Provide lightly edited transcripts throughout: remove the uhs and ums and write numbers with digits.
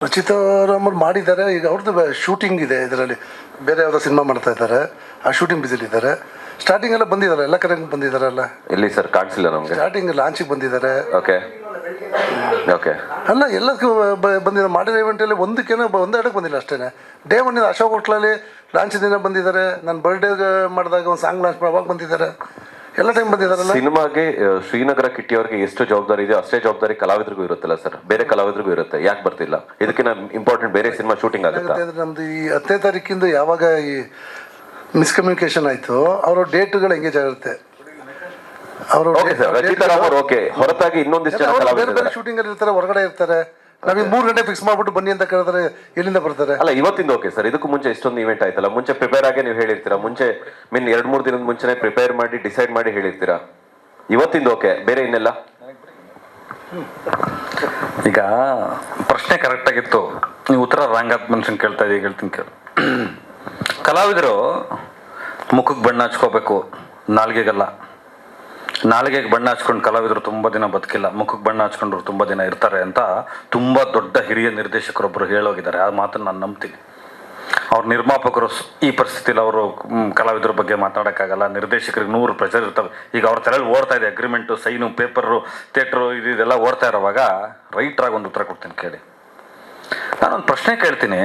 ರಚಿತಾ ರಾಮನ್ ಮಾಡಿದ್ದಾರೆ. ಈಗ ಅವ್ರದ್ದು ಶೂಟಿಂಗ್ ಇದೆ, ಇದರಲ್ಲಿ ಬೇರೆ ಯಾವುದೋ ಸಿನಿಮಾ ಮಾಡ್ತಾ ಇದ್ದಾರೆ, ಆ ಶೂಟಿಂಗ್ ಬಿಸಿಲಿದ್ದಾರೆ. ಸ್ಟಾರ್ಟಿಂಗ್ ಎಲ್ಲ ಬಂದಿದ್ದಾರೆ, ಎಲ್ಲ ಕಡೆ ಬಂದಿದ್ದಾರಲ್ಲ. ಎಲ್ಲಿ ಸರ್ ಕಾಣಿಸಿಲ್ಲ ನಮಗೆ. ಸ್ಟಾರ್ಟಿಂಗ್ ಲಾಂಚಿಗೆ ಬಂದಿದ್ದಾರೆ. ಓಕೆ ಓಕೆ ಅಲ್ಲ, ಎಲ್ಲದಕ್ಕೂ ಬಂದಿದ್ದಾರೆ. ಮಾಡಿರೋ ಇವೆಂಟಲ್ಲಿ ಒಂದಕ್ಕೇನೋ ಒಂದೆರಡಕ್ಕೆ ಬಂದಿಲ್ಲ ಅಷ್ಟೇ. ಡೇ ಒನ್ ಅಶೋಕ್ ಹೋಟ್ಲಲ್ಲಿ ಲಾಂಚ್ ದಿನ ಬಂದಿದ್ದಾರೆ. ನಾನು ಬರ್ಡೇ ಮಾಡಿದಾಗ ಒಂದು ಸಾಂಗ್ ಲಾಂಚ್ ಅವಾಗ ಬಂದಿದ್ದಾರೆ. ಎಲ್ಲ ಟೈಮ್ ಬಂದಿದ್ದಾರಲ್ಲ. ಸಿನಿಮಾಗೆ ಶ್ರೀನಗರ ಕಿಟ್ಟಿ ಅವ್ರಿಗೆ ಎಷ್ಟು ಜವಾಬ್ದಾರಿ ಇದೆ ಅಷ್ಟೇ ಜವಾಬ್ದಾರಿ ಕಲಾವಿದರಿಗೂ ಇರುತ್ತಲ್ಲ ಸರ್, ಬೇರೆ ಕಲಾವಿದರಿಗೂ ಇರುತ್ತೆ. ಯಾಕೆ ಬರ್ತಿಲ್ಲ? ಇದಕ್ಕಿಂತ ಇಂಪಾರ್ಟೆಂಟ್ ಬೇರೆ ಸಿನಿಮಾ ಶೂಟಿಂಗ್ ಆಗುತ್ತೆ. ನಮ್ದು ಈ 10ನೇ ತಾರೀಕಿಂದ ಯಾವಾಗ ಈ ಮಿಸ್ಕಮ್ಯುನಿಕೇಶನ್ ಆಯಿತು, ಅವರ ಡೇಟ್ಗಳು ಎಂಗೇಜ್ ಆಗಿರುತ್ತೆ. ಅವರು ಹೊರತಾಗಿ ಇನ್ನೊಂದಿಷ್ಟು ಬೇರೆ ಬೇರೆ ಶೂಟಿಂಗ್ ಅಲ್ಲಿ ಇರ್ತಾರೆ, ಹೊರಗಡೆ ಇರ್ತಾರೆ. ನಾವೀಗ 3 ಗಂಟೆ ಫಿಕ್ಸ್ ಮಾಡ್ಬಿಟ್ಟು ಬನ್ನಿ ಅಂತ ಕೇಳಿದ್ರೆ ಎಲ್ಲಿಂದ ಬರ್ತಾರೆ? ಅಲ್ಲ, ಇವತ್ತಿಂದ ಓಕೆ ಸರ್. ಇದಕ್ಕೂ ಮುಂಚೆ ಇಷ್ಟೊಂದು ಇವೆಂಟ್ ಆಯ್ತಲ್ಲ, ಮುಂಚೆ ಪ್ರಿಪೇರ್ ಆಗಿ ನೀವು ಹೇಳಿರ್ತೀರಾ. ಮುಂಚೆ 2-3 ದಿನದ ಮುಂಚೆನೆ ಪ್ರಿಪೇರ್ ಮಾಡಿ ಡಿಸೈಡ್ ಮಾಡಿ ಹೇಳಿರ್ತೀರಾ. ಇವತ್ತಿಂದ ಓಕೆ, ಬೇರೆ ಇನ್ನೆಲ್ಲ ಈಗ ಪ್ರಶ್ನೆ ಕರೆಕ್ಟ್ ಆಗಿತ್ತು, ನೀವು ಉತ್ತರ ರಾಂಗಾತ್ ಮನುಷ್ಯನ್ ಕೇಳ್ತಾ ಇದೀಗ. ಹೇಳ್ತೀನಿ ಕೇಳು. ಕಲಾವಿದರು ಮುಖಕ್ಕೆ ಬಣ್ಣ ಹಚ್ಕೋಬೇಕು, ನಾಲ್ಗೆಗಲ್ಲ. ನಾಲಿಗೆಗೆ ಬಣ್ಣ ಹಚ್ಕೊಂಡು ಕಲಾವಿದರು ತುಂಬ ದಿನ ಬದುಕಿಲ್ಲ, ಮುಖಕ್ಕೆ ಬಣ್ಣ ಹಚ್ಕೊಂಡ್ರು ತುಂಬ ದಿನ ಇರ್ತಾರೆ ಅಂತ ತುಂಬ ದೊಡ್ಡ ಹಿರಿಯ ನಿರ್ದೇಶಕರೊಬ್ಬರು ಹೇಳೋಗಿದ್ದಾರೆ. ಆ ಮಾತನ್ನು ನಾನು ನಂಬ್ತೀನಿ. ಅವ್ರ ನಿರ್ಮಾಪಕರು ಈ ಪರಿಸ್ಥಿತಿಲಿ ಅವರು ಕಲಾವಿದರ ಬಗ್ಗೆ ಮಾತಾಡೋಕ್ಕಾಗಲ್ಲ. ನಿರ್ದೇಶಕರಿಗೆ 100 ಪ್ರೆಷರ್ ಇರ್ತವೆ. ಈಗ ಅವ್ರ ತಲೆಯಲ್ಲಿ ಓಡ್ತಾ ಇದೆ ಅಗ್ರಿಮೆಂಟು, ಸೈನು, ಪೇಪರು, ಥಿಯೇಟ್ರು, ಇದೆಲ್ಲ ಓಡ್ತಾ ಇರೋವಾಗ ರೈಟ್ರಾಗಿ ಒಂದು ಉತ್ತರ ಕೊಡ್ತೀನಿ ಕೇಳಿ. ನಾನೊಂದು ಪ್ರಶ್ನೆ ಕೇಳ್ತೀನಿ.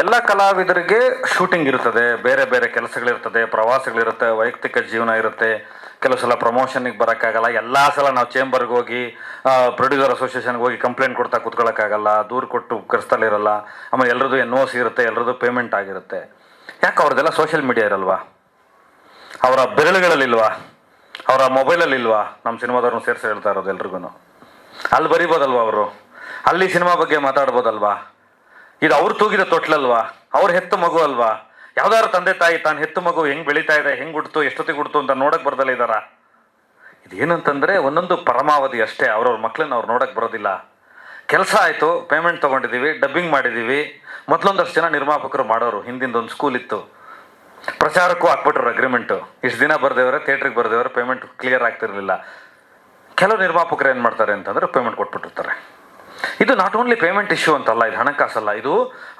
ಎಲ್ಲ ಕಲಾವಿದರಿಗೆ ಶೂಟಿಂಗ್ ಇರ್ತದೆ, ಬೇರೆ ಬೇರೆ ಕೆಲಸಗಳಿರ್ತದೆ, ಪ್ರವಾಸಗಳಿರುತ್ತೆ, ವೈಯಕ್ತಿಕ ಜೀವನ ಇರುತ್ತೆ. ಕೆಲವು ಸಲ ಪ್ರಮೋಷನ್ಗೆ ಬರೋಕ್ಕಾಗಲ್ಲ. ಎಲ್ಲ ಸಲ ನಾವು ಚೇಂಬರ್ಗೆ ಹೋಗಿ ಪ್ರೊಡ್ಯೂಸರ್ ಅಸೋಸಿಯೇಷನ್ಗೆ ಹೋಗಿ ಕಂಪ್ಲೇಂಟ್ ಕೊಡ್ತಾ ಕೂತ್ಕೊಳ್ಳೋಕ್ಕಾಗಲ್ಲ, ದೂರು ಕೊಟ್ಟು ಕರೆಸ್ತಲಿರಲ್ಲ. ಆಮೇಲೆ ಎಲ್ಲರದ್ದು NOC ಇರುತ್ತೆ, ಎಲ್ಲರದ್ದು ಪೇಮೆಂಟ್ ಆಗಿರುತ್ತೆ. ಯಾಕೆ ಅವ್ರದ್ದೆಲ್ಲ ಸೋಷಿಯಲ್ ಮೀಡಿಯಾ ಇರಲ್ವಾ? ಅವರ ಬೆರಳುಗಳಲ್ಲಿಲ್ವಾ? ಅವರ ಮೊಬೈಲಲ್ಲಿಲ್ವಾ? ನಮ್ಮ ಸಿನಿಮಾದವ್ರನ್ನ ಸೇರಿಸಿ ಹೇಳ್ತಾ ಇರೋದು ಎಲ್ರಿಗೂ. ಅಲ್ಲಿ ಬರಿಬೋದಲ್ವಾ ಅವರು? ಅಲ್ಲಿ ಸಿನಿಮಾ ಬಗ್ಗೆ ಮಾತಾಡ್ಬೋದಲ್ವಾ? ಇದು ಅವ್ರು ತೂಗಿದ ತೊಟ್ಲಲ್ವಾ? ಅವ್ರು ಹೆತ್ತ ಮಗು ಅಲ್ವಾ? ಯಾವ್ದಾದ್ರು ತಂದೆ ತಾಯಿ ತಾನು ಹೆತ್ತು ಮಗು ಹೆಂಗ್ ಬೆಳೀತಾ ಇದೆ, ಹೆಂಗ್ ಹುಡ್ತು, ಎಷ್ಟೊತ್ತಿಗೆ ಹುಡ್ತು ಅಂತ ನೋಡಕ್ ಬರ್ದಲ್ಲ ಇದಾರ? ಇದೇನಂತಂದ್ರೆ ಒಂದೊಂದು ಪರಮಾವಧಿ ಅಷ್ಟೇ. ಅವ್ರವ್ರ ಮಕ್ಳನ್ನ ಅವ್ರು ನೋಡಕ್ ಬರೋದಿಲ್ಲ. ಕೆಲಸ ಆಯ್ತು, ಪೇಮೆಂಟ್ ತಗೊಂಡಿದೀವಿ, ಡಬ್ಬಿಂಗ್ ಮಾಡಿದೀವಿ. ಮೊದಲೊಂದಷ್ಟು ಜನ ನಿರ್ಮಾಪಕರು ಮಾಡೋರು. ಹಿಂದಿಂದೊಂದು ಸ್ಕೂಲ್ ಇತ್ತು, ಪ್ರಚಾರಕ್ಕೂ ಹಾಕ್ಬಿಟ್ರು ಅಗ್ರಿಮೆಂಟು. ಇಷ್ಟು ದಿನ ಬರ್ದೇವ್ರೆ, ಥಿಯೇಟ್ರಿಗೆ ಬರ್ದೇವ್ರೆ, ಪೇಮೆಂಟ್ ಕ್ಲಿಯರ್ ಆಗ್ತಿರ್ಲಿಲ್ಲ. ಕೆಲವು ನಿರ್ಮಾಪಕರು ಏನು ಮಾಡ್ತಾರೆ ಅಂತಂದ್ರೆ ಪೇಮೆಂಟ್ ಕೊಟ್ಬಿಟ್ಟಿರ್ತಾರೆ. ಇದು ನಾಟ್ ಓನ್ಲಿ ಪೇಮೆಂಟ್ ಇಶ್ಯೂ ಅಂತಲ್ಲ, ಇದು ಹಣಕಾಸಲ್ಲ, ಇದು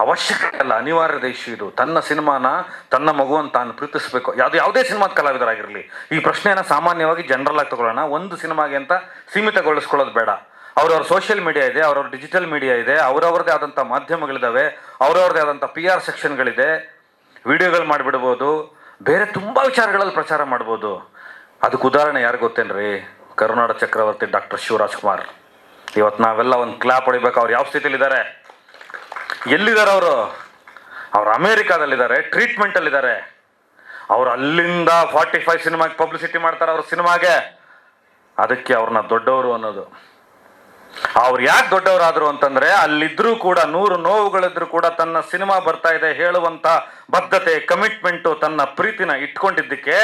ಅವಶ್ಯಕತೆ ಅಲ್ಲ, ಅನಿವಾರ್ಯದ ಇಶ್ಯೂ. ಇದು ತನ್ನ ಸಿನಿಮಾನ, ತನ್ನ ಮಗುವನ್ನು ತಾನು ಪ್ರೀತಿಸಬೇಕು. ಯಾವುದೇ ಸಿನಿಮಾದ ಕಲಾವಿದರಾಗಿರಲಿ. ಈ ಪ್ರಶ್ನೆಯನ್ನು ಸಾಮಾನ್ಯವಾಗಿ ಜನರಲ್ ಆಗಿ ತಗೊಳ್ಳೋಣ. ಒಂದು ಸಿನಿಮಾಗೆ ಅಂತ ಸೀಮಿತಗೊಳಿಸ್ಕೊಳ್ಳೋದು ಬೇಡ. ಅವ್ರವ್ರ ಸೋಷಿಯಲ್ ಮೀಡಿಯಾ ಇದೆ, ಅವ್ರವ್ರ ಡಿಜಿಟಲ್ ಮೀಡಿಯಾ ಇದೆ, ಅವ್ರವ್ರದ್ದೇ ಆದಂಥ ಮಾಧ್ಯಮಗಳಿದ್ದಾವೆ, ಅವ್ರವ್ರದ್ದೇ ಆದಂಥ PR ಸೆಕ್ಷನ್ಗಳಿದೆ. ವಿಡಿಯೋಗಳು ಮಾಡಿಬಿಡ್ಬೋದು, ಬೇರೆ ತುಂಬ ವಿಚಾರಗಳಲ್ಲಿ ಪ್ರಚಾರ ಮಾಡ್ಬೋದು. ಅದಕ್ಕೆ ಉದಾಹರಣೆ ಯಾರು ಗೊತ್ತೇನ್ರಿ? ಕರುನಾಡ ಚಕ್ರವರ್ತಿ ಡಾಕ್ಟರ್ ಶಿವರಾಜ್ ಕುಮಾರ್. ಇವತ್ತು ನಾವೆಲ್ಲ ಒಂದು ಕ್ಲಾಪ್ ಹೊಡಿಬೇಕು. ಅವ್ರು ಯಾವ ಸ್ಥಿತಿಲಿದ್ದಾರೆ? ಎಲ್ಲಿದ್ದಾರೆ ಅವರು? ಅವ್ರು ಅಮೇರಿಕಾದಲ್ಲಿದ್ದಾರೆ, ಟ್ರೀಟ್ಮೆಂಟಲ್ಲಿದ್ದಾರೆ. ಅವ್ರು ಅಲ್ಲಿಂದ 45 ಸಿನಿಮಾಗೆ ಪಬ್ಲಿಸಿಟಿ ಮಾಡ್ತಾರೆ ಅವ್ರ ಸಿನಿಮಾಗೆ. ಅದಕ್ಕೆ ಅವ್ರನ್ನ ದೊಡ್ಡವರು ಅನ್ನೋದು. ಅವ್ರು ಯಾಕೆ ದೊಡ್ಡವರಾದ್ರು ಅಂತಂದ್ರೆ, ಅಲ್ಲಿದ್ರೂ ಕೂಡ 100 ನೋವುಗಳಿದ್ರು ಕೂಡ ತನ್ನ ಸಿನಿಮಾ ಬರ್ತಾ ಇದೆ ಹೇಳುವಂತ ಬದ್ಧತೆ, ಕಮಿಟ್ಮೆಂಟು, ತನ್ನ ಪ್ರೀತಿನ ಇಟ್ಕೊಂಡಿದ್ದಕ್ಕೆ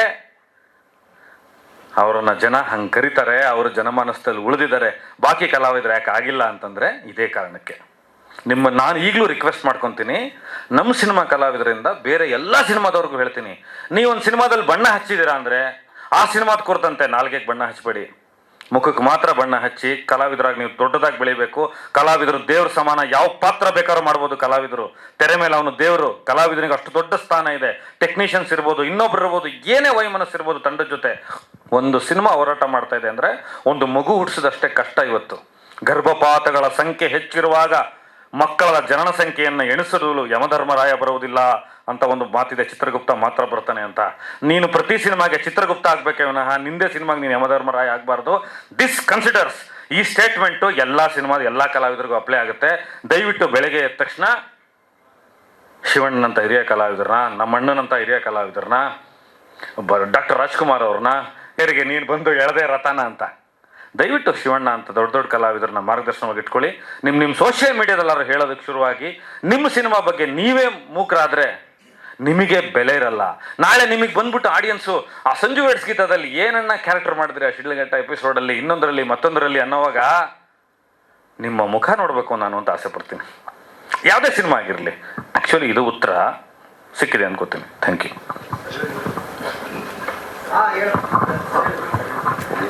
ಅವರನ್ನ ಜನ ಹಂಗೆ ಕರೀತಾರೆ. ಅವರು ಜನಮಾನಸದಲ್ಲಿ ಉಳಿದಿದ್ದಾರೆ. ಬಾಕಿ ಕಲಾವಿದರು ಯಾಕೆ ಆಗಿಲ್ಲ ಅಂತಂದ್ರೆ ಇದೇ ಕಾರಣಕ್ಕೆ. ನಾನು ಈಗಲೂ ರಿಕ್ವೆಸ್ಟ್ ಮಾಡ್ಕೊತೀನಿ, ನಮ್ಮ ಸಿನಿಮಾ ಕಲಾವಿದರಿಂದ ಬೇರೆ ಎಲ್ಲ ಸಿನಿಮಾದವ್ರಿಗೂ ಹೇಳ್ತೀನಿ, ನೀವೊಂದು ಸಿನಿಮಾದಲ್ಲಿ ಬಣ್ಣ ಹಚ್ಚಿದ್ದೀರಾ ಅಂದರೆ ಆ ಸಿನಿಮಾದ ಕುರಿತಂತೆ ನಾಲ್ಗೆಗೆ ಬಣ್ಣ ಹಚ್ಚಬೇಡಿ, ಮುಖಕ್ಕೆ ಮಾತ್ರ ಬಣ್ಣ ಹಚ್ಚಿ. ಕಲಾವಿದರಾಗಿ ನೀವು ದೊಡ್ಡದಾಗಿ ಬೆಳಿಬೇಕು. ಕಲಾವಿದರು ದೇವ್ರ ಸಮಾನ, ಯಾವ ಪಾತ್ರ ಬೇಕಾದ್ರೂ ಮಾಡ್ಬೋದು. ಕಲಾವಿದರು ತೆರೆ ಮೇಲೆ ಅವನು ದೇವರು. ಕಲಾವಿದನಿಗೆ ಅಷ್ಟು ದೊಡ್ಡ ಸ್ಥಾನ ಇದೆ. ಟೆಕ್ನಿಷಿಯನ್ಸ್ ಇರ್ಬೋದು, ಇನ್ನೊಬ್ರು ಇರ್ಬೋದು, ಏನೇ ವೈಮನಸ್ಸು ಇರ್ಬೋದು. ತಂಡದ ಜೊತೆ ಒಂದು ಸಿನಿಮಾ ಹೋರಾಟ ಮಾಡ್ತಾ ಇದೆ ಅಂದರೆ ಒಂದು ಮಗು ಹುಟ್ಟಿಸಿದಷ್ಟೇ ಕಷ್ಟ. ಇವತ್ತು ಗರ್ಭಪಾತಗಳ ಸಂಖ್ಯೆ ಹೆಚ್ಚಿರುವಾಗ ಮಕ್ಕಳ ಜನನ ಸಂಖ್ಯೆಯನ್ನು ಎಣಿಸಲು ಯಮಧರ್ಮರಾಯ ಬರುವುದಿಲ್ಲ ಅಂತ ಒಂದು ಮಾತಿದೆ. ಚಿತ್ರಗುಪ್ತ ಮಾತ್ರ ಬರ್ತಾನೆ ಅಂತ. ನೀನು ಪ್ರತಿ ಸಿನಿಮಾಗೆ ಚಿತ್ರಗುಪ್ತ ಆಗ್ಬೇಕೆ ವಿನಃ ನಿಂದೆ ಸಿನಿಮಾಗೆ ನೀನು ಯಮಧರ್ಮರಾಯ ಆಗಬಾರ್ದು. This considers. ಈ ಸ್ಟೇಟ್ಮೆಂಟು ಎಲ್ಲ ಸಿನಿಮಾದ ಎಲ್ಲ ಕಲಾವಿದರಿಗೂ ಅಪ್ಲೈ ಆಗುತ್ತೆ. ದಯವಿಟ್ಟು ಬೆಳಗ್ಗೆ ಎದ್ದ ತಕ್ಷಣ ಶಿವಣ್ಣನಂತ ಹಿರಿಯ ಕಲಾವಿದರನ್ನ, ನಮ್ಮ ಅಣ್ಣನಂತ ಹಿರಿಯ ಕಲಾವಿದರನ್ನ, ಡಾಕ್ಟರ್ ರಾಜ್ಕುಮಾರ್ ಅವ್ರನ್ನ, ಯಾರಿಗೆ ನೀನು ಬಂದು ಎಳದೆ ರಥನ ಅಂತ, ದಯವಿಟ್ಟು ಶಿವಣ್ಣ ಅಂತ ದೊಡ್ಡ ದೊಡ್ಡ ಕಲಾವಿದರನ್ನ ಮಾರ್ಗದರ್ಶನವಾಗಿ ಇಟ್ಕೊಳ್ಳಿ. ನಿಮ್ಮ ಸೋಷಿಯಲ್ ಮೀಡಿಯಾದಲ್ಲಾರು ಹೇಳೋದಕ್ಕೆ ಶುರುವಾಗಿ ನಿಮ್ಮ ಸಿನಿಮಾ ಬಗ್ಗೆ ನೀವೇ ಮೂಕರಾದರೆ ನಿಮಗೆ ಬೆಲೆ ಇರಲ್ಲ. ನಾಳೆ ನಿಮಗೆ ಬಂದ್ಬಿಟ್ಟು ಆಡಿಯನ್ಸು ಆ ಸಂಜು ವೆಡ್ಸ್ ಗೀತದಲ್ಲಿ ಏನನ್ನ ಕ್ಯಾರೆಕ್ಟರ್ ಮಾಡಿದ್ರೆ ಆ ಶಿಡ್ಲಘಟ್ಟ ಎಪಿಸೋಡಲ್ಲಿ, ಇನ್ನೊಂದರಲ್ಲಿ, ಮತ್ತೊಂದರಲ್ಲಿ ಅನ್ನೋವಾಗ ನಿಮ್ಮ ಮುಖ ನೋಡಬೇಕು ನಾನು ಅಂತ ಆಸೆ ಪಡ್ತೀನಿ. ಯಾವುದೇ ಸಿನಿಮಾ ಆಗಿರಲಿ. ಆ್ಯಕ್ಚುಲಿ ಇದು ಉತ್ತರ ಸಿಕ್ಕಿದೆ ಅನ್ಕೋತೀನಿ. Thank you.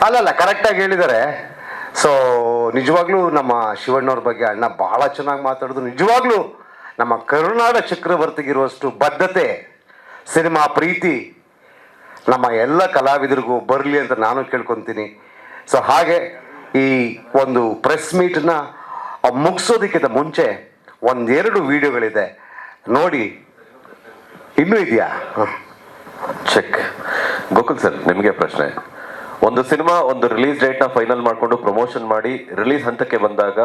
ಅಲ್ಲಲ್ಲ, ಕರೆಕ್ಟಾಗಿ ಹೇಳಿದ್ದಾರೆ. ಸೊ ನಿಜವಾಗ್ಲೂ ನಮ್ಮ ಶಿವಣ್ಣವ್ರ ಬಗ್ಗೆ ಅಣ್ಣ ಭಾಳ ಚೆನ್ನಾಗಿ ಮಾತಾಡೋದು. ನಿಜವಾಗ್ಲೂ ನಮ್ಮ ಕರುನಾಡ ಚಕ್ರವರ್ತಿಗಿರುವಷ್ಟು ಬದ್ಧತೆ, ಸಿನಿಮಾ ಪ್ರೀತಿ ನಮ್ಮ ಎಲ್ಲ ಕಲಾವಿದರಿಗೂ ಬರಲಿ ಅಂತ ನಾನು ಕೇಳ್ಕೊತೀನಿ. ಸೊ ಹಾಗೆ ಈ ಒಂದು ಪ್ರೆಸ್ ಮೀಟನ್ನ ಮುಗಿಸೋದಕ್ಕಿಂತ ಮುಂಚೆ ಒಂದೆರಡು ವಿಡಿಯೋಗಳಿದೆ ನೋಡಿ. ಇನ್ನೂ ಇದೆಯಾ? ಚೆಕ್. ಗೋಕುಲ್ ಸರ್, ನಿಮಗೆ ಪ್ರಶ್ನೆ. ಒಂದು ಸಿನಿಮಾ ಒಂದು ರಿಲೀಸ್ ಡೇಟ್ನ ಫೈನಲ್ ಮಾಡಿಕೊಂಡು ಪ್ರಮೋಷನ್ ಮಾಡಿ ರಿಲೀಸ್ ಹಂತಕ್ಕೆ ಬಂದಾಗ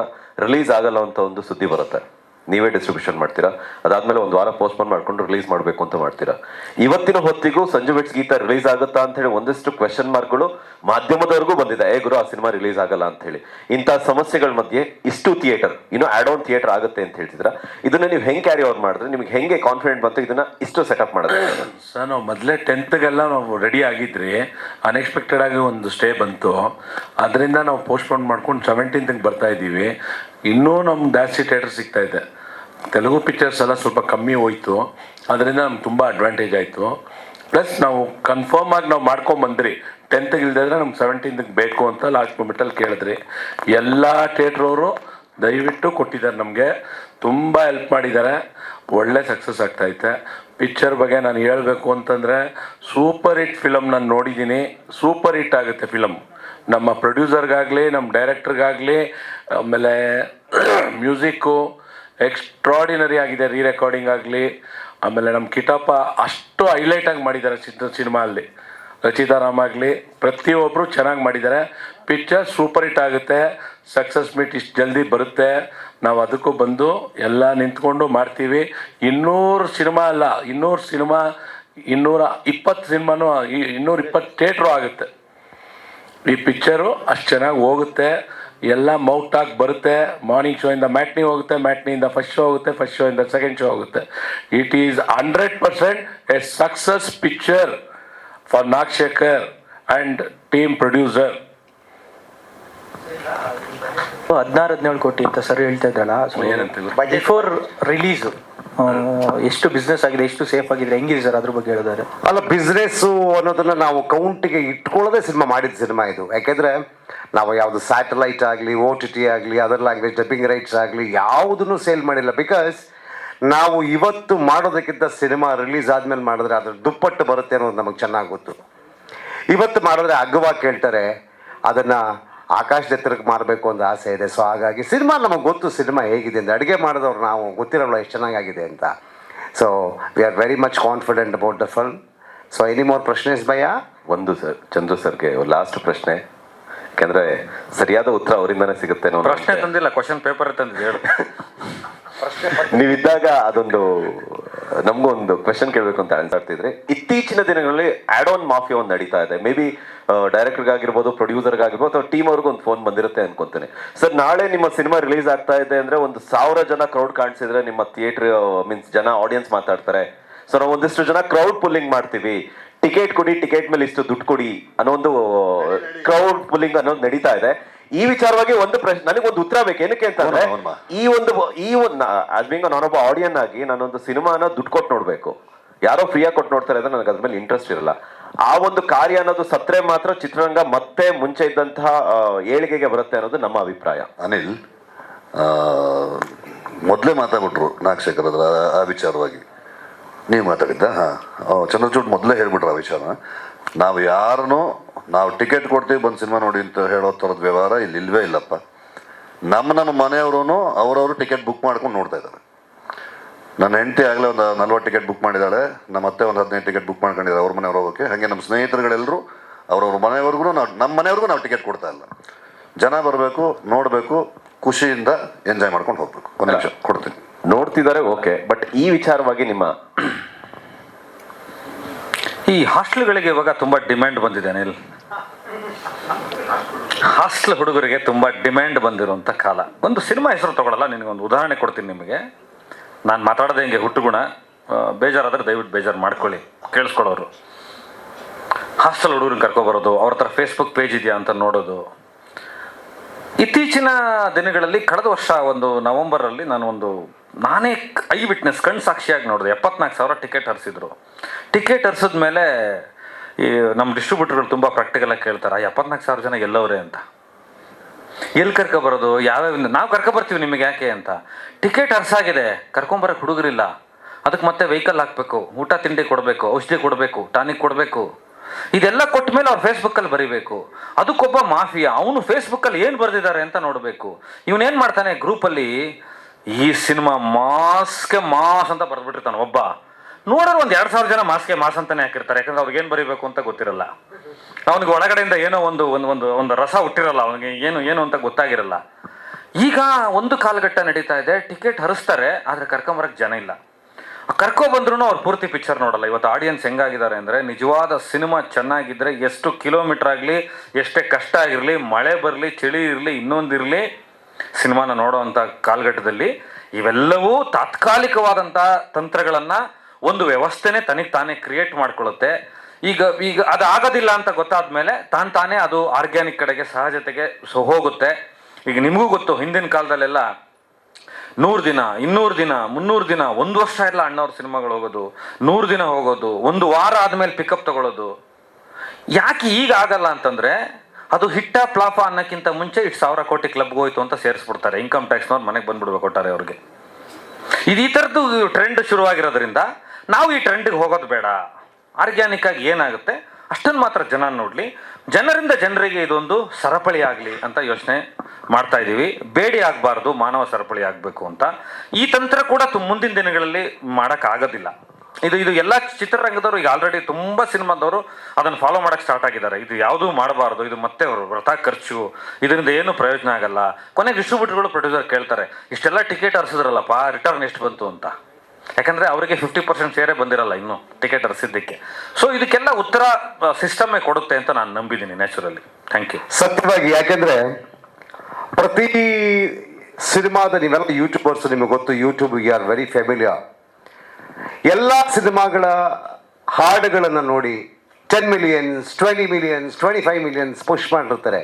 ರಿಲೀಸ್ ಆಗಲ್ಲ ಅಂತ ಒಂದು ಸುದ್ದಿ ಬರುತ್ತೆ. ನೀವೇ ಡಿಸ್ಟ್ರಿಬ್ಯೂಷನ್ ಮಾಡ್ತೀರಾ, ಅದಾದ್ಮೇಲೆ ಒಂದು ವಾರ ಪೋಸ್ಟ್ಪೋನ್ ಮಾಡ್ಕೊಂಡು ರಿಲೀಸ್ ಮಾಡಬೇಕು ಅಂತ ಮಾಡ್ತೀರಾ. ಇವತ್ತಿನ ಹೊತ್ತಿಗೂ ಸಂಜು ಬಿಟ್ಸ್ ಗೀತಾ ರಿಲೀಸ್ ಆಗುತ್ತಾ ಅಂತ ಹೇಳಿ ಒಂದಿಷ್ಟು ಕ್ವೆಶನ್ ಮಾರ್ಕ್ಗಳು ಮಾಧ್ಯಮದವರೆಗೂ ಬಂದಿದೆ. ಗುರು ಆ ಸಿನಿಮಾ ರಿಲೀಸ್ ಆಗಲ್ಲ ಅಂತ ಹೇಳಿ. ಇಂಥ ಸಮಸ್ಯೆಗಳ ಮಧ್ಯೆ ಇಷ್ಟು ಥಿಯೇಟರ್, ಇನ್ನು ಆಡ್ ಆನ್ ಥಿಯೇಟರ್ ಆಗುತ್ತೆ ಅಂತ ಹೇಳ್ತಿದ್ರ, ಇದನ್ನ ನೀವು ಹೆಂಗೆ ಕ್ಯಾರಿ ಓವರ್ ಮಾಡಿದ್ರೆ, ನಿಮ್ಗೆ ಹೆಂಗೆ ಕಾನ್ಫಿಡೆಂಟ್ ಬಂತು ಇದನ್ನ ಇಷ್ಟು ಸೆಟಪ್ ಮಾಡಿದ್ರೆ? ಸರ್, ನಾವು ಮೊದಲೇ 10th ನಾವು ರೆಡಿ ಆಗಿದ್ರಿ. ಅನ್ಎಕ್ಸ್ಪೆಕ್ಟೆಡ್ ಆಗಿ ಒಂದು ಸ್ಟೇ ಬಂತು, ಅದರಿಂದ ನಾವು ಪೋಸ್ಟ್ಪೋನ್ ಮಾಡ್ಕೊಂಡು 17th ಬರ್ತಾ ಇದ್ದೀವಿ. ಇನ್ನೂ ನಮ್ಗೆ ಜಾಸ್ತಿ ಥಿಯೇಟರ್ ಸಿಗ್ತಾ ಇದೆ. ತೆಲುಗು ಪಿಕ್ಚರ್ಸ್ ಎಲ್ಲ ಸ್ವಲ್ಪ ಕಮ್ಮಿ ಹೋಯ್ತು, ಅದರಿಂದ ನಮ್ಗೆ ತುಂಬ ಅಡ್ವಾಂಟೇಜ್ ಆಯಿತು. ಪ್ಲಸ್ ನಾವು ಕನ್ಫರ್ಮ್ ಆಗಿ ನಾವು ಮಾಡ್ಕೊಂಬಂದ್ರಿ 10th ಇಲ್ದಿದ್ರೆ ನಮ್ಗೆ 17th ಬೇಕು ಅಂತ ಲಾಸ್ಟ್ ಮೂಮೆಂಟಲ್ಲಿ ಕೇಳಿದ್ರಿ. ಎಲ್ಲ ಥಿಯೇಟ್ರವರು ದಯವಿಟ್ಟು ಕೊಟ್ಟಿದ್ದಾರೆ, ನಮಗೆ ತುಂಬ ಹೆಲ್ಪ್ ಮಾಡಿದ್ದಾರೆ. ಒಳ್ಳೆ ಸಕ್ಸಸ್ ಆಗ್ತಾಯಿದೆ. ಪಿಕ್ಚರ್ ಬಗ್ಗೆ ನಾನು ಹೇಳಬೇಕು ಅಂತಂದರೆ ಸೂಪರ್ ಹಿಟ್ ಫಿಲಮ್ ನಾನು ನೋಡಿದ್ದೀನಿ. ಸೂಪರ್ ಹಿಟ್ ಆಗುತ್ತೆ ಫಿಲಮ್. ನಮ್ಮ ಪ್ರೊಡ್ಯೂಸರ್ಗಾಗಲಿ, ನಮ್ಮ ಡೈರೆಕ್ಟ್ರಿಗಾಗಲಿ, ಆಮೇಲೆ ಮ್ಯೂಸಿಕ್ಕು ಎಕ್ಸ್ಟ್ರಾಡಿನರಿ ಆಗಿದೆ. ರೀ ರೆಕಾರ್ಡಿಂಗ್ ಆಗಲಿ, ಆಮೇಲೆ ನಮ್ಮ ಕಿಟಪ್ಪ ಅಷ್ಟು ಹೈಲೈಟಾಗಿ ಮಾಡಿದ್ದಾರೆ ಸಿನಿಮಾ ಅಲ್ಲಿ. ರಚಿತಾರಾಮ್ ಆಗಲಿ, ಪ್ರತಿಯೊಬ್ಬರು ಚೆನ್ನಾಗಿ ಮಾಡಿದ್ದಾರೆ. ಪಿಕ್ಚರ್ ಸೂಪರ್ ಹಿಟ್ ಆಗುತ್ತೆ. ಸಕ್ಸಸ್ ಮೀಟ್ ಇಷ್ಟು ಜಲ್ದಿ ಬರುತ್ತೆ. ನಾವು ಅದಕ್ಕೂ ಬಂದು ಎಲ್ಲ ನಿಂತ್ಕೊಂಡು ಮಾಡ್ತೀವಿ. 200 ಸಿನಿಮಾ ಅಲ್ಲ, 200 ಸಿನಿಮಾ, 220 ಸಿನಿಮಾನು, 220 ಥಿಯೇಟ್ರು ಆಗುತ್ತೆ. ಈ ಪಿಕ್ಚರು ಅಷ್ಟು ಚೆನ್ನಾಗಿ ಹೋಗುತ್ತೆ. ಎಲ್ಲ ಮೌಟಾಗಿ ಬರುತ್ತೆ. ಮಾರ್ನಿಂಗ್ ಶೋ ಇಂದ ಮ್ಯಾಟ್ನಿ ಹೋಗುತ್ತೆ, ಮ್ಯಾಟ್ನಿಯಿಂದ ಫಸ್ಟ್ ಶೋ ಹೋಗುತ್ತೆ, ಫಸ್ಟ್ ಶೋ ಇಂದ ಸೆಕೆಂಡ್ ಶೋ ಹೋಗುತ್ತೆ. It is 100% A success picture for Nagashekar and team producer. 16-17 ಕೋಟಿ ಅಂತ ಸರ್ ಹೇಳ್ತಾ ಇದ್ರಲ್ಲ, ಬಿಫೋರ್ ರಿಲೀಸು ಎಷ್ಟು ಬಿಸ್ನೆಸ್ ಆಗಿದೆ, ಎಷ್ಟು ಸೇಫ್ ಆಗಿದೆ, ಹೆಂಗಿದೆ ಸರ್ ಅದ್ರ ಬಗ್ಗೆ ಹೇಳಿದ್ದಾರೆ? ಅಲ್ಲ, ಬಿಸ್ನೆಸ್ಸು ಅನ್ನೋದನ್ನ ನಾವು ಕೌಂಟಿಗೆ ಇಟ್ಕೊಳ್ಳೋದೇ ಸಿನಿಮಾ ಮಾಡಿದ ಸಿನಿಮಾ ಇದು. ಯಾಕೆಂದರೆ ನಾವು ಯಾವುದು ಸ್ಯಾಟಲೈಟ್ ಆಗಲಿ, OTT ಆಗಲಿ, ಅದರ್ ಲ್ಯಾಂಗ್ವೇಜ್ ಡಬ್ಬಿಂಗ್ ರೈಟ್ಸ್ ಆಗಲಿ ಯಾವುದನ್ನು ಸೇಲ್ ಮಾಡಿಲ್ಲ. ಬಿಕಾಸ್ ನಾವು ಇವತ್ತು ಮಾಡೋದಕ್ಕಿಂತ ಸಿನಿಮಾ ರಿಲೀಸ್ ಆದಮೇಲೆ ಮಾಡಿದ್ರೆ ಅದ್ರ ದುಪ್ಪಟ್ಟು ಬರುತ್ತೆ ಅನ್ನೋದು ನಮಗೆ ಚೆನ್ನಾಗಿ ಗೊತ್ತು. ಇವತ್ತು ಮಾಡಿದ್ರೆ ಅಗ್ಗವಾಗಿ ಕೇಳ್ತಾರೆ, ಅದನ್ನು ಆಕಾಶದ ಎತ್ತರಕ್ಕೆ ಮಾರಬೇಕು ಅಂತ ಆಸೆ ಇದೆ. ಸೊ ಹಾಗಾಗಿ ಸಿನಿಮಾ ನಮಗೆ ಗೊತ್ತು, ಸಿನಿಮಾ ಹೇಗಿದೆ ಅಂತ. ಅಡುಗೆ ಮಾಡಿದವ್ರು ನಾವು ಗೊತ್ತಿರೋಲ್ಲ ಎಷ್ಟು ಚೆನ್ನಾಗಿದೆ ಅಂತ. So we are very much confident about the film. So any more ಪ್ರಶ್ನೆಸ್ ಭಯ್ಯ? ಒಂದು ಸರ್, ಚಂದ್ರು ಸರ್ಗೆ ಲಾಸ್ಟ್ ಪ್ರಶ್ನೆ. ಯಾಕಂದ್ರೆ ಸರಿಯಾದ ಉತ್ತರ ಅವರಿಂದಾನೇ ಸಿಗುತ್ತೆ. ಪ್ರಶ್ನೆ ತಂದಿಲ್ಲ, ಕ್ವಶನ್ ಪೇಪರ್ ತಂದಿದ್ದು ಹೇಳು. ನೀವಿದ್ದಾಗ ಅದೊಂದು ನಮಗೂ ಒಂದು ಕ್ವೆಶನ್ ಕೇಳಬೇಕು ಅಂತ ಅನ್ಸಾಡ್ತಿದ್ರೆ, ಇತ್ತೀಚಿನ ದಿನಗಳಲ್ಲಿ ಆಡ್ ಆನ್ ಮಾಫಿಯಾ ಒಂದು ನಡೀತಾ ಇದೆ. ಮೇ ಬಿ ಡೈರೆಕ್ಟರ್ಗಾಗಿರ್ಬೋದು, ಪ್ರೊಡ್ಯೂಸರ್ಗಾಗಿರ್ಬೋದು, ಅಥವಾ ಟೀಮ್ ಅವ್ರಿಗೂ ಒಂದು ಫೋನ್ ಬಂದಿರುತ್ತೆ ಅನ್ಕೊಂತೇನೆ. ಸರ್, ನಾಳೆ ನಿಮ್ಮ ಸಿನಿಮಾ ರಿಲೀಸ್ ಆಗ್ತಾ ಇದೆ ಅಂದ್ರೆ 1000 ಜನ ಕ್ರೌಡ್ ಕಾಣಿಸಿದ್ರೆ ನಿಮ್ಮ ಥಿಯೇಟರ್ ಮೀನ್ಸ್ ಜನ ಆಡಿಯನ್ಸ್ ಮಾತಾಡ್ತಾರೆ. ಸೊ ನಾವು ಒಂದಿಷ್ಟು ಜನ ಕ್ರೌಡ್ ಪುಲ್ಲಿಂಗ್ ಮಾಡ್ತೀವಿ, ಟಿಕೆಟ್ ಕೊಡಿ, ಟಿಕೆಟ್ ಮೇಲೆ ಇಷ್ಟು ದುಡ್ಡು ಕೊಡಿ ಅನ್ನೋ ಒಂದು ಕ್ರೌಡ್ ಪುಲ್ಲಿಂಗ್ ಅನ್ನೋದು ನಡೀತಾ ಇದೆ. ಈ ವಿಚಾರವಾಗಿ ಒಂದು ಪ್ರಶ್ನೆ, ನನಗೊಂದು ಉತ್ತರ ಬೇಕು. ಏನಕ್ಕೆ ಅಂತಂದ್ರೆ ಈ ಒಂದು ಆಸ್ ಬಿಂಗ್ ನಾನೊಬ್ಬ ಆಡಿಯನ್ ಆಗಿ ನಾನೊಂದು ಸಿನಿಮಾನ ದುಡ್ಡು ಕೊಟ್ಟು ನೋಡ್ಬೇಕು. ಯಾರೋ ಫ್ರೀಯಾಗಿ ಕೊಟ್ಟು ನೋಡ್ತಾರೆ ಅಂದ್ರೆ ನನಗೆ ಅದ್ರ ಮೇಲೆ ಇಂಟ್ರೆಸ್ಟ್ ಇರಲ್ಲ. ಆ ಒಂದು ಕಾರ್ಯ ಅನ್ನೋದು ಸತ್ರೆ ಮಾತ್ರ ಚಿತ್ರರಂಗ ಮತ್ತೆ ಮುಂಚೆ ಇದ್ದಂತಹ ಏಳಿಗೆಗೆ ಬರುತ್ತೆ ಅನ್ನೋದು ನಮ್ಮ ಅಭಿಪ್ರಾಯ. ಅನಿಲ್ ಮೊದಲೇ ಮಾತಾಡ್ಬಿಟ್ರು ನಾಗಶೇಖರ್ ಅದ್ರ ಆ ವಿಚಾರವಾಗಿ. ನೀವು ಮಾತಾಡಿದ್ದ? ಹಾಂ, ಚಂದ್ರಚೂಡ್ ಮೊದಲೇ ಹೇಳ್ಬಿಟ್ರು ಆ ವಿಚಾರ. ನಾವು ಯಾರನ್ನೂ ನಾವು ಟಿಕೆಟ್ ಕೊಡ್ತೀವಿ ಬಂದು ಸಿನಿಮಾ ನೋಡಿ ಅಂತ ಹೇಳೋ ಥರದ ವ್ಯವಹಾರ ಇಲ್ಲಿ ಇಲ್ವೇ ಇಲ್ಲಪ್ಪ. ನಮ್ಮ ಮನೆಯವರು ಅವರವರು ಟಿಕೆಟ್ ಬುಕ್ ಮಾಡ್ಕೊಂಡು ನೋಡ್ತಾ ಇದ್ದಾರೆ. ನನ್ನ ಹೆಂಡತಿ ಆಗಲೇ ಒಂದು 40 ಟಿಕೆಟ್ ಬುಕ್ ಮಾಡಿದ್ದಾಳೆ. ನಮ್ಮ ಅತ್ತೆ ಒಂದು 15 ಟಿಕೆಟ್ ಬುಕ್ ಮಾಡ್ಕೊಂಡಿದ್ದಾರೆ ಅವ್ರ ಮನೆಯವ್ರು ಹೋಗೋಕ್ಕೆ. ಹಾಗೆ ನಮ್ಮ ಸ್ನೇಹಿತರುಗಳೆಲ್ಲರೂ ಅವ್ರವ್ರ ಮನೆಯವ್ರಿಗೂ ನಮ್ಮ ಮನೆಯವ್ರಿಗೂ ನಾವು ಟಿಕೆಟ್ ಕೊಡ್ತಾ ಇಲ್ಲ. ಜನ ಬರಬೇಕು, ನೋಡಬೇಕು, ಖುಷಿಯಿಂದ ಎಂಜಾಯ್ ಮಾಡ್ಕೊಂಡು ಹೋಗ್ಬೇಕು. ಒಂದು ನಿಮಿಷ ಕೊಡ್ತೀನಿ. ನೋಡ್ತಿದ್ದಾರೆ, ಓಕೆ. ಬಟ್ ಈ ವಿಚಾರವಾಗಿ ನಿಮ್ಮ ಈ ಹಾಸ್ಟೆಲ್ಗಳಿಗೆ ಇವಾಗ ತುಂಬ ಡಿಮ್ಯಾಂಡ್ ಬಂದಿದೆ ಅನಿಲ್. ಹಾಸ್ಟೆಲ್ ಹುಡುಗರಿಗೆ ತುಂಬ ಡಿಮ್ಯಾಂಡ್ ಬಂದಿರುವಂಥ ಕಾಲ. ಒಂದು ಸಿನಿಮಾ ಹೆಸರು ತಗೊಳ್ಳಲ್ಲ, ನಿನಗೊಂದು ಉದಾಹರಣೆ ಕೊಡ್ತೀನಿ ನಿಮಗೆ. ನಾನು ಮಾತಾಡೋದೇ ಹಿಂಗೆ ಹುಟ್ಟುಗುಣ, ಬೇಜಾರಾದರೆ ದಯವಿಟ್ಟು ಬೇಜಾರು ಮಾಡ್ಕೊಳ್ಳಿ, ಕೇಳಿಸ್ಕೊಳ್ಳೋರು. ಹಾಸ್ಟೆಲ್ ಹುಡುಗರನ್ನ ಕರ್ಕೊಬರೋದು, ಅವ್ರ ಹತ್ರ ಫೇಸ್ಬುಕ್ ಪೇಜ್ ಇದೆಯಾ ಅಂತ ನೋಡೋದು. ಇತ್ತೀಚಿನ ದಿನಗಳಲ್ಲಿ ಕಳೆದ ವರ್ಷ ಒಂದು ನವೆಂಬರಲ್ಲಿ ನಾನೇ ಐ ವಿಟ್ನೆಸ್ ಕಣ್ ಸಾಕ್ಷಿಯಾಗಿ ನೋಡಿದೆ. 74,000 ಟಿಕೆಟ್ ಹರಿಸಿದ್ರು. ಟಿಕೆಟ್ ಹರಿಸಿದ ಮೇಲೆ ಈ ನಮ್ಮ ಡಿಸ್ಟ್ರಿಬ್ಯೂಟರ್ಗಳು ತುಂಬ ಪ್ರಾಕ್ಟಿಕಲಾಗಿ ಕೇಳ್ತಾರೆ, 74,000 ಜನ ಎಲ್ಲವರೇ ಅಂತ. ಎಲ್ಲಿ ಕರ್ಕೊಬರೋದು, ಯಾವ್ಯಾವ ನಾವು ಕರ್ಕೊಬರ್ತೀವಿ ನಿಮಗೆ ಯಾಕೆ ಅಂತ. ಟಿಕೆಟ್ ಅರ್ಸಾಗಿದೆ, ಕರ್ಕೊಂಬರಕ್ಕೆ ಹುಡುಗರಿಲ್ಲ, ಅದಕ್ಕೆ ಮತ್ತೆ ವೆಹಿಕಲ್ ಹಾಕಬೇಕು, ಊಟ ತಿಂಡಿ ಕೊಡಬೇಕು, ಔಷಧಿ ಕೊಡಬೇಕು, ಟಾನಿಕ್ ಕೊಡಬೇಕು. ಇದೆಲ್ಲ ಕೊಟ್ಟ ಮೇಲೆ ಅವ್ರು ಫೇಸ್ಬುಕ್ಕಲ್ಲಿ ಬರೀಬೇಕು. ಅದಕ್ಕೊಬ್ಬ ಮಾಫಿಯಾ, ಅವನು ಫೇಸ್ಬುಕ್ಕಲ್ಲಿ ಏನು ಬರೆದಿದ್ದಾರೆ ಅಂತ ನೋಡಬೇಕು. ಇವನೇನು ಮಾಡ್ತಾನೆ, ಗ್ರೂಪಲ್ಲಿ ಈ ಸಿನಿಮಾ ಮಾಸ್ಗೆ ಮಾಸ್ ಅಂತ ಬರೆದ್ಬಿಟ್ಟಿರ್ತಾನೆ ಒಬ್ಬ. ನೋಡೋರು ಒಂದು 2,000 ಜನ ಮಾಸ್ಗೆ ಮಾಸ್ ಅಂತಾನೆ ಹಾಕಿರ್ತಾರೆ, ಯಾಕಂದ್ರೆ ಅವ್ರಿಗೆ ಏನು ಬರೀಬೇಕು ಅಂತ ಗೊತ್ತಿರಲ್ಲ. ಅವನಿಗೆ ಒಳಗಡೆಯಿಂದ ಏನೋ ಒಂದು ರಸ ಹುಟ್ಟಿರಲ್ಲ, ಅವನಿಗೆ ಏನು ಅಂತ ಗೊತ್ತಾಗಿರಲ್ಲ. ಈಗ ಒಂದು ಕಾಲಘಟ್ಟ ನಡೀತಾ ಇದೆ, ಟಿಕೆಟ್ ಹರಿಸ್ತಾರೆ, ಆದರೆ ಕರ್ಕೊಂಬರಕ್ಕೆ ಜನ ಇಲ್ಲ. ಕರ್ಕೊಬಂದ್ರೂ ಅವ್ರು ಪೂರ್ತಿ ಪಿಕ್ಚರ್ ನೋಡಲ್ಲ. ಇವತ್ತು ಆಡಿಯನ್ಸ್ ಹೆಂಗಾಗಿದ್ದಾರೆ ಅಂದರೆ, ನಿಜವಾದ ಸಿನಿಮಾ ಚೆನ್ನಾಗಿದ್ದರೆ ಎಷ್ಟು ಕಿಲೋಮೀಟ್ರ್ ಆಗಲಿ, ಎಷ್ಟೇ ಕಷ್ಟ ಆಗಿರಲಿ, ಮಳೆ ಬರಲಿ, ಚಳಿ ಇರಲಿ, ಇನ್ನೊಂದಿರಲಿ, ಸಿನಿಮಾನ ನೋಡೋವಂಥ ಕಾಲಘಟ್ಟದಲ್ಲಿ ಇವೆಲ್ಲವೂ ತಾತ್ಕಾಲಿಕವಾದಂಥ ತಂತ್ರಗಳನ್ನು ಒಂದು ವ್ಯವಸ್ಥೆನೇ ತನಗೆ ತಾನೇ ಕ್ರಿಯೇಟ್ ಮಾಡ್ಕೊಳ್ಳುತ್ತೆ. ಈಗ ಅದು ಆಗೋದಿಲ್ಲ ಅಂತ ಗೊತ್ತಾದ ಮೇಲೆ ತಾನೇ ಅದು ಆರ್ಗ್ಯಾನಿಕ್ ಕಡೆಗೆ, ಸಹಜತೆಗೆ ಹೋಗುತ್ತೆ. ಈಗ ನಿಮಗೂ ಗೊತ್ತು, ಹಿಂದಿನ ಕಾಲದಲ್ಲೆಲ್ಲ 100 ದಿನ, 200 ದಿನ, 300 ದಿನ, 1 ವರ್ಷ ಎಲ್ಲ ಅಣ್ಣವ್ರ ಸಿನಿಮಾಗಳು ಹೋಗೋದು, 100 ದಿನ ಹೋಗೋದು, 1 ವಾರ ಆದಮೇಲೆ ಪಿಕಪ್ ತಗೊಳ್ಳೋದು. ಯಾಕೆ ಈಗ ಆಗಲ್ಲ ಅಂತಂದರೆ, ಅದು ಹಿಟ್ಟ ಪ್ಲಾಫ ಅನ್ನೋಕ್ಕಿಂತ ಮುಂಚೆ 1,000 ಕೋಟಿ ಕ್ಲಬ್ಗೆ ಹೋಯ್ತು ಅಂತ ಸೇರಿಸ್ಬಿಡ್ತಾರೆ. ಇನ್ಕಮ್ ಟ್ಯಾಕ್ಸ್ನವ್ರು ಮನೆಗೆ ಬಂದ್ಬಿಡ್ಬೇಕು ಕೊಟ್ಟಾರೆ ಅವ್ರಿಗೆ. ಈ ಥರದ್ದು ಟ್ರೆಂಡ್ ಶುರುವಾಗಿರೋದ್ರಿಂದ ನಾವು ಈ ಟ್ರೆಂಡಿಗೆ ಹೋಗೋದು ಬೇಡ. ಆರ್ಗ್ಯಾನಿಕ್ ಆಗಿ ಏನಾಗುತ್ತೆ ಅಷ್ಟನ್ನು ಮಾತ್ರ ಜನ ನೋಡಲಿ, ಜನರಿಂದ ಜನರಿಗೆ ಇದೊಂದು ಸರಪಳಿ ಆಗಲಿ ಅಂತ ಯೋಚನೆ ಮಾಡ್ತಾ ಇದ್ದೀವಿ. ಬೇಡಿ ಆಗಬಾರ್ದು, ಮಾನವ ಸರಪಳಿ ಆಗಬೇಕು ಅಂತ. ಈ ತಂತ್ರ ಕೂಡ ಮುಂದಿನ ದಿನಗಳಲ್ಲಿ ಮಾಡೋಕ್ಕಾಗೋದಿಲ್ಲ. ಇದು ಎಲ್ಲ ಚಿತ್ರರಂಗದವರು ಈಗ ಆಲ್ರೆಡಿ ತುಂಬ ಸಿನಿಮಾದವರು ಅದನ್ನು ಫಾಲೋ ಮಾಡೋಕ್ಕೆ ಸ್ಟಾರ್ಟ್ ಆಗಿದ್ದಾರೆ. ಇದು ಯಾವುದೂ ಮಾಡಬಾರ್ದು, ಇದು ಮತ್ತೆ ಅವರು ವ್ರತ ಖರ್ಚು, ಇದರಿಂದ ಏನೂ ಪ್ರಯೋಜನ ಆಗಲ್ಲ. ಕೊನೆಗೆ ಡಿಸ್ಟ್ರಿಬ್ಯೂಟರ್ಗಳು, ಪ್ರೊಡ್ಯೂಸರ್ ಕೇಳ್ತಾರೆ, ಇಷ್ಟೆಲ್ಲ ಟಿಕೆಟ್ ಹರಿಸಿದ್ರಲ್ಲಪ್ಪ, ರಿಟರ್ನ್ ಎಷ್ಟು ಬಂತು ಅಂತ. ಯಾಕಂದರೆ ಅವರಿಗೆ 50% ಶೇರೇ ಬಂದಿರಲ್ಲ ಇನ್ನೂ ಟಿಕೆಟ್ ಹರಿಸಿದ್ದಕ್ಕೆ. ಸೊ ಇದಕ್ಕೆಲ್ಲ ಉತ್ತರ ಸಿಸ್ಟಮೇ ಕೊಡುತ್ತೆ ಅಂತ ನಾನು ನಂಬಿದ್ದೀನಿ ನ್ಯಾಚುರಲಿ. Thank you. ಸತ್ಯವಾಗಿ, ಯಾಕೆಂದ್ರೆ ಪ್ರತಿ ಸಿನಿಮಾದ, ನೀವೆಲ್ಲ ಯೂಟ್ಯೂಬರ್ಸ್, ನಿಮಗೆ ಗೊತ್ತು, YouTube you are very familiar. ಎಲ್ಲ ಸಿನಿಮಾಗಳ ಹಾಡುಗಳನ್ನು ನೋಡಿ 10 ಮಿಲಿಯನ್ಸ್, 20 ಮಿಲಿಯನ್ಸ್, 25 ಮಿಲಿಯನ್ಸ್ ಪುಷ್ ಮಾಡಿರ್ತಾರೆ.